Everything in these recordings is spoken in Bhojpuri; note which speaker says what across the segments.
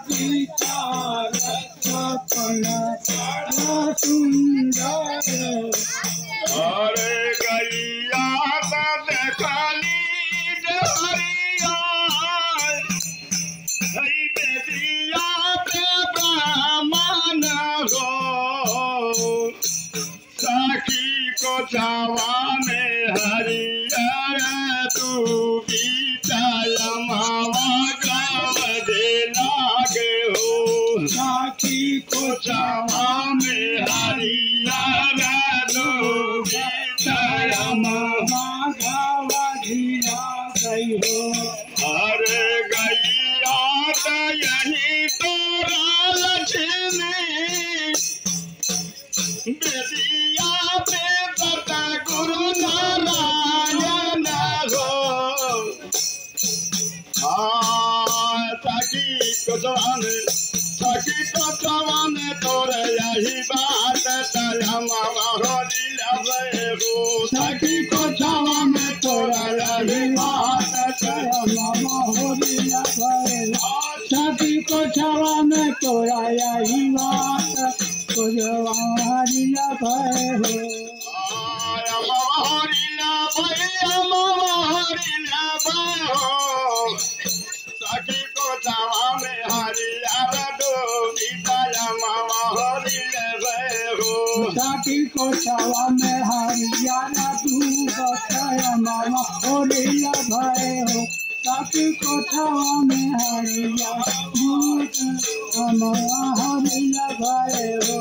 Speaker 1: विचार सपना सुंदर
Speaker 2: अरे गैया देखली डहरिया बेदिया पे ब्राह्मण हो सखी को छावा में हरियर तू बीता मावा गाव दे लागे हो
Speaker 1: साखी को
Speaker 2: छावा में हरियर तू बीता
Speaker 1: माघवा धिया गई हो
Speaker 2: अरे गैया तो यही तोरा लक्ष्मी बेदिया पे पता गुरु नारायण हो सखी को जवान तोरे यही बात मामा होली लगे हो
Speaker 1: सखी को छावा में तोरा यही बात मामा होली लगे सखी को छावा में तोरा यही बात हरी लगे
Speaker 2: हो सखी को छावा में हरियर दो बीता मामा होली लगे हो
Speaker 1: साथी को छावा में हरियाणा दूध मामा होली भय हो साथी को छावा में हरियाणा दूध मामा होली भय हो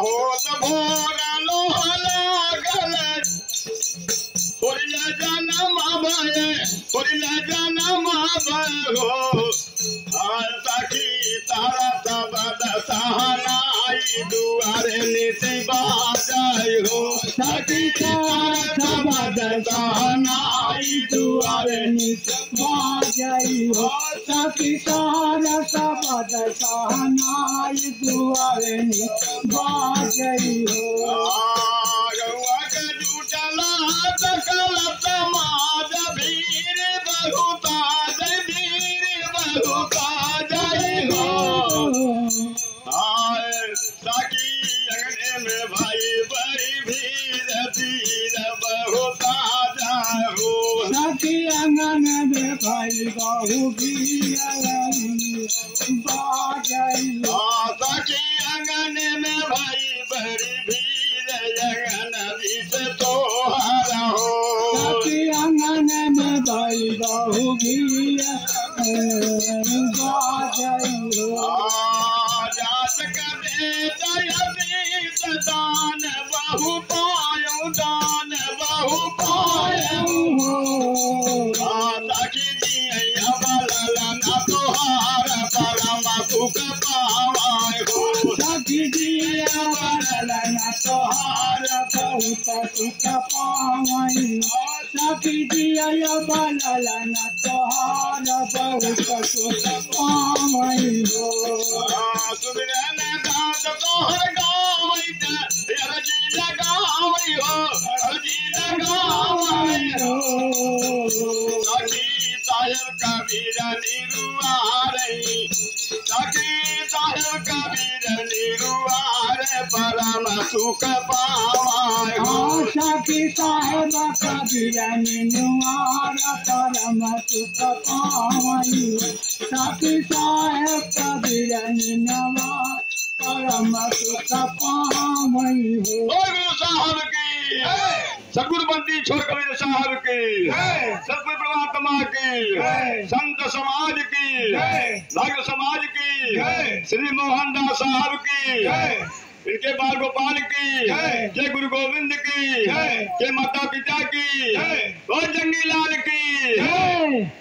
Speaker 2: हो तो भोरा लोहा लागल होरिला जनम हो सखी तारा सबद सहनाई दुआरे नीति बाजाई हो
Speaker 1: सखी तारा सबद
Speaker 2: सहनाई दुआरे
Speaker 1: बाजाई हो सखी तारा सबद सहनाई दुआरे बाजाई हो
Speaker 2: गौआ के जुटला सकल समाज भीड़ बहुता जय हो सखी अंगने में भाई बड़ी भीड़ बहुता जय हो
Speaker 1: सखी अंगन में भाई बहु बाजाई
Speaker 2: सखी अंगन में भाई बड़ी भीड़ अंगन बीच तोहरा हो
Speaker 1: सखी अंगन में भाई बहु बाजाई
Speaker 2: जात करे दान बहु पायो सखी दिया बलला ना तोहार परम सुख पावाय हो
Speaker 1: सखी दिया बलला तोहार बहुत सुख पावाई सखी दिया बलला तोहार बहुत सुख पावाई हो
Speaker 2: सुमिरन दास तोहर गावई रजी लगावई हो सखी साहेब कबीर निरुआरई सखी साहेब कबीर निरुआर परम सुख पावाय हो
Speaker 1: सखी साहेब कबीर निरुआर परम सुख पावाई सखी साहेब कबीर निरुआर परम सुख पावाई हो
Speaker 2: गुरु साहब की सतगुरु बंदी छोड़ कबीर साहब की सतगुरु परमात्मा की संत समाज की नागर समाज की श्री मोहन दास साहब की इनके बाल गोपाल की जय गुरु गोविंद की जय माता पिता की और जंगी लाल की